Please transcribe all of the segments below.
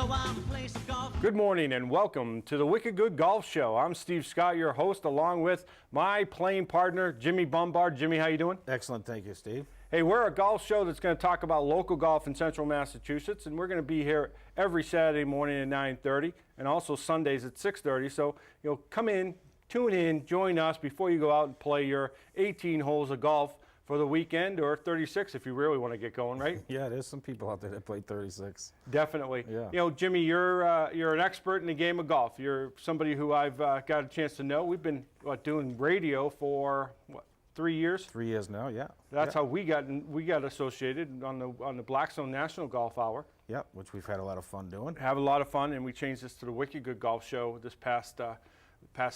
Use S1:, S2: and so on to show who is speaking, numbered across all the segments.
S1: go out and play some golf.
S2: Good morning and welcome to the Wicked Good Golf Show. I'm Steve Scott, your host, along with my playing partner, Jimmy Bombard. Jimmy, how you doing?
S3: Excellent, thank you, Steve.
S2: Hey, we're a golf show that's going to talk about local golf in central Massachusetts, and we're going to be here every Saturday morning at 9:30 and also Sundays at 6:30. So, come in, tune in, join us before you go out and play your 18 holes of golf for the weekend, or 36 if you really want to get going, right?
S3: Yeah, there's some people out there that play 36.
S2: Definitely.
S3: Yeah.
S2: Jimmy, you're an expert in the game of golf. You're somebody who I've got a chance to know. We've been doing radio for 3 years?
S3: 3 years now, yeah.
S2: That's how we got associated on the Blackstone National Golf Hour.
S3: Yeah, which we've had a lot of fun doing.
S2: Have a lot of fun, and we changed this to the Wicked Good Golf Show this past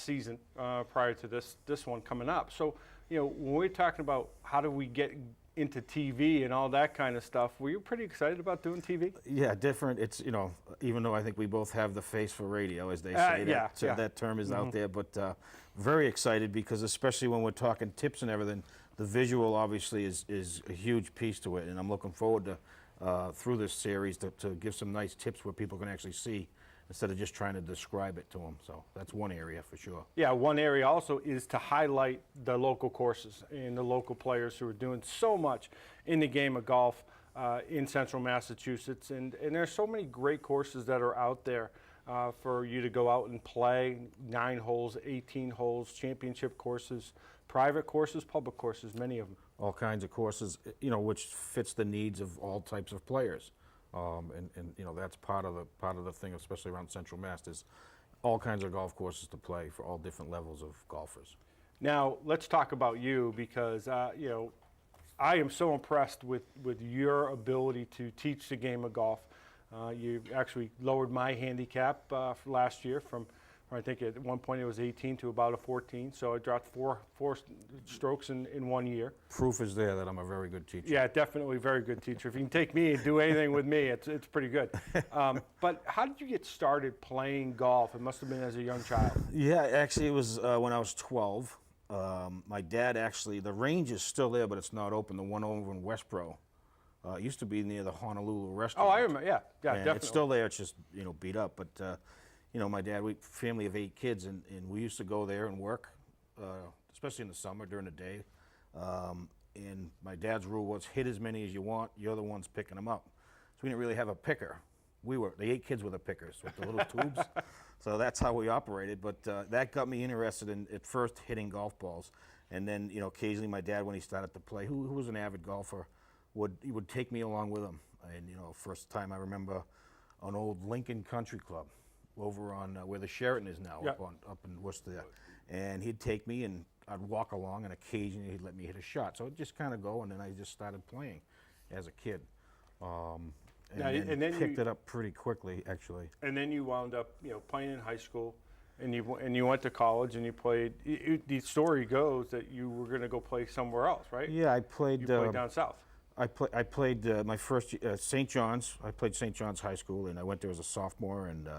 S2: season prior to this one coming up. So, when we're talking about how do we get into TV and all that kind of stuff, were you pretty excited about doing TV?
S3: Yeah, different. It's, even though I think we both have the face for radio, as they say, that term is out there, but very excited because especially when we're talking tips and everything, the visual obviously is a huge piece to it, and I'm looking forward to, through this series, to give some nice tips where people can actually see instead of just trying to describe it to them. So that's one area for sure.
S2: Yeah, one area also is to highlight the local courses and the local players who are doing so much in the game of golf in central Massachusetts. And there's so many great courses that are out there for you to go out and play. 9 holes, 18 holes, championship courses, private courses, public courses, many of them.
S3: All kinds of courses, which fits the needs of all types of players. And that's part of the thing, especially around Central Mass, is all kinds of golf courses to play for all different levels of golfers.
S2: Now let's talk about you, because I am so impressed with your ability to teach the game of golf. You actually lowered my handicap last year from, I think at one point it was 18 to about a 14, so I dropped four strokes in 1 year.
S3: Proof is there that I'm a very good teacher.
S2: Yeah, definitely a very good teacher. If you can take me and do anything with me, it's pretty good. But how did you get started playing golf? It must have been as a young child.
S3: Yeah, actually it was when I was 12. My dad actually, the range is still there, but it's not open, the one over in Westborough. It used to be near the Honolulu restaurant.
S2: Oh, I remember, yeah, definitely.
S3: It's still there, it's just, beat up, but my dad, family of 8 kids, and we used to go there and work, especially in the summer during the day. And my dad's rule was hit as many as you want, you're the ones picking them up. So we didn't really have a picker. The 8 kids were the pickers with the little tubes. So that's how we operated, but that got me interested in, at first, hitting golf balls. And then, occasionally my dad, when he started to play, who was an avid golfer, he would take me along with him. And, first time I remember an old Lincoln Country Club over on where the Sheraton is now,
S2: yep.
S3: up in Worcester. And he'd take me and I'd walk along, and occasionally he'd let me hit a shot. So it'd just kind of go, and then I just started playing as a kid. And then picked it up pretty quickly, actually.
S2: And then you wound up, playing in high school, and you went to college, and you played. The story goes that you were going to go play somewhere else, right?
S3: Yeah, I played.
S2: You played down south.
S3: I played my first St. John's. I played St. John's High School, and I went there as a sophomore. And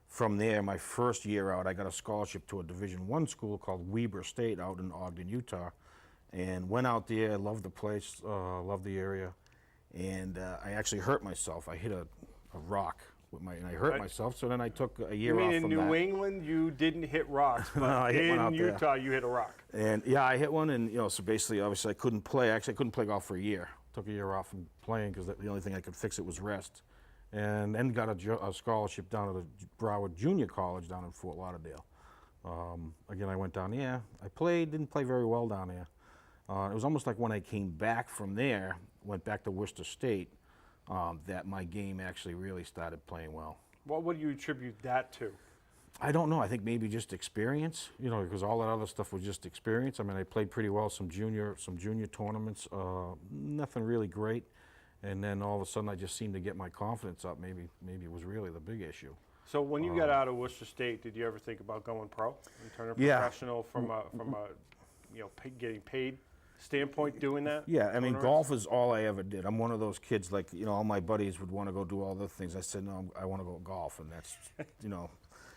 S3: from there, my first year out, I got a scholarship to a Division I school called Weber State out in Ogden, Utah, and went out there. Loved the place, loved the area, and I actually hurt myself. I hit a rock and I hurt myself. So then I took a year off from that.
S2: In New England, you didn't hit rocks, but in Utah, you hit a rock.
S3: And yeah, I hit one, and so basically, obviously, I couldn't play. Actually, I couldn't play golf for a year. Took a year off from playing because the only thing I could fix it was rest. And then got a scholarship down at the Broward Junior College down in Fort Lauderdale. Again, I went down there. I didn't play very well down there. It was almost like when I came back from there, went back to Worcester State, that my game actually really started playing well.
S2: What would you attribute that to?
S3: I don't know. I think maybe just experience, because all that other stuff was just experience. I mean, I played pretty well some junior tournaments, nothing really great. And then all of a sudden I just seemed to get my confidence up. Maybe it was really the big issue.
S2: So when you got out of Worcester State, did you ever think about going pro and turning professional from a getting paid standpoint doing that?
S3: Yeah, I mean, golf is all I ever did. I'm one of those kids, like, all my buddies would want to go do all the things. I said, no, I want to go golf, and that's,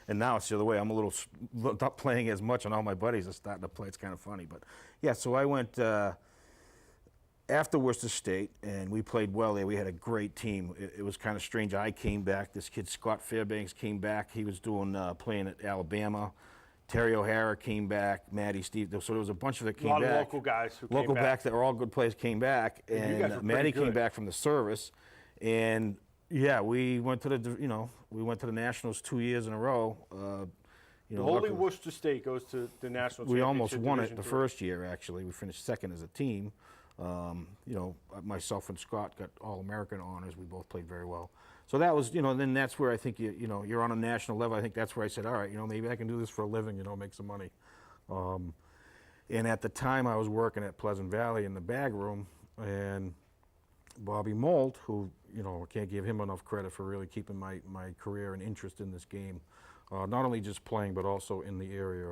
S3: and now it's the other way. I'm a little not playing as much, and all my buddies are starting to play. It's kind of funny, but yeah. So I went, after Worcester State, and we played well there. We had a great team. It was kind of strange. I came back. This kid, Scott Fairbanks, came back. He was doing playing at Alabama. Terry O'Hara came back. Matty Steve. So there was a bunch of that came back.
S2: A lot of local guys who came back.
S3: Local backs that were all good players came back.
S2: You guys were
S3: And
S2: pretty
S3: Matty came
S2: good.
S3: back from the service. And, yeah, we went to the Nationals 2 years in a row.
S2: Holy
S3: luckily-
S2: Worcester State goes to the national championship.
S3: we almost won it
S2: Division
S3: the
S2: III.
S3: first year, actually. We finished second as a team. Myself and Scott got All-American honors. We both played very well. So that was, then that's where I think, you're on a national level. I think that's where I said, all right, maybe I can do this for a living, make some money. And at the time, I was working at Pleasant Valley in the bag room, and Bobby Molt, who, I can't give him enough credit for really keeping my career and interest in this game. Not only just playing, but also in the area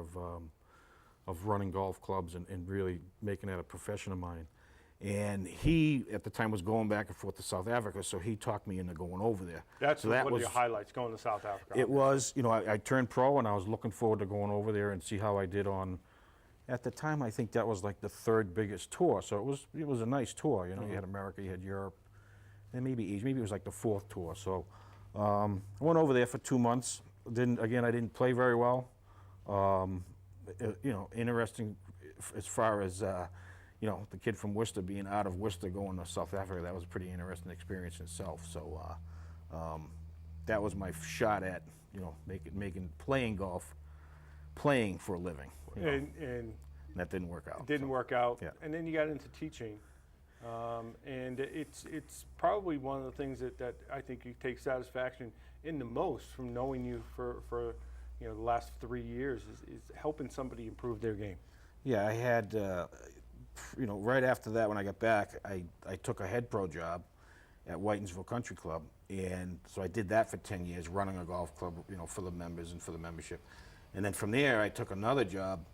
S3: of running golf clubs and really making that a profession of mine. And he, at the time, was going back and forth to South Africa, so he talked me into going over there.
S2: That's
S3: so
S2: one of your highlights, going to South Africa.
S3: It was, I turned pro, and I was looking forward to going over there and see how I did on, at the time, I think that was like the third biggest tour, so it was a nice tour. You had America, you had Europe, and maybe Asia. Maybe it was like the fourth tour. So I went over there for 2 months. I didn't play very well. Interesting as far as, the kid from Worcester being out of Worcester going to South Africa. That was a pretty interesting experience in itself. So that was my shot at, playing golf, playing for a living.
S2: And
S3: that didn't work out.
S2: It didn't work out.
S3: Yeah.
S2: And then you got into teaching. And it's probably one of the things that I think you take satisfaction in the most from knowing you for the last 3 years is helping somebody improve their game.
S3: Yeah, I had, right after that when I got back, I took a head pro job at Whitensville Country Club. And so I did that for 10 years, running a golf club, for the members and for the membership. And then from there, I took another job.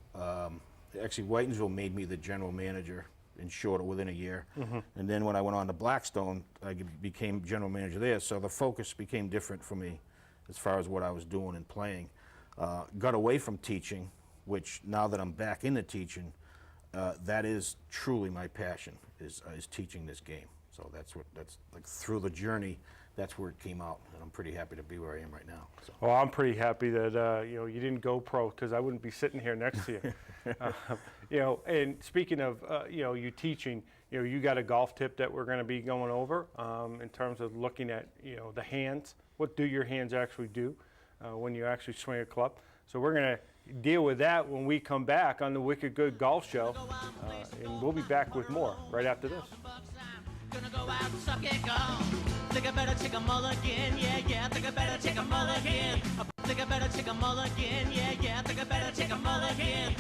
S3: Actually, Whitensville made me the general manager in short within a year. Mm-hmm. And then when I went on to Blackstone, I became general manager there. So the focus became different for me as far as what I was doing and playing. Got away from teaching, which now that I'm back into teaching, that is truly my passion, is teaching this game. So that's like through the journey, that's where it came out, and I'm pretty happy to be where I am right now. So.
S2: Well, I'm pretty happy that you didn't go pro, because I wouldn't be sitting here next to you. And speaking of you teaching, you got a golf tip that we're going to be going over in terms of looking at the hands. What do your hands actually do when you actually swing a club? So we're going to deal with that when we come back on the Wicked Good Golf Show, and we'll be back with more right after this.
S1: Gonna go out and suck it gone. Think I better take a mulligan, yeah. Think I better take a mulligan. Think I better take a mulligan, yeah. Think I better take a mulligan.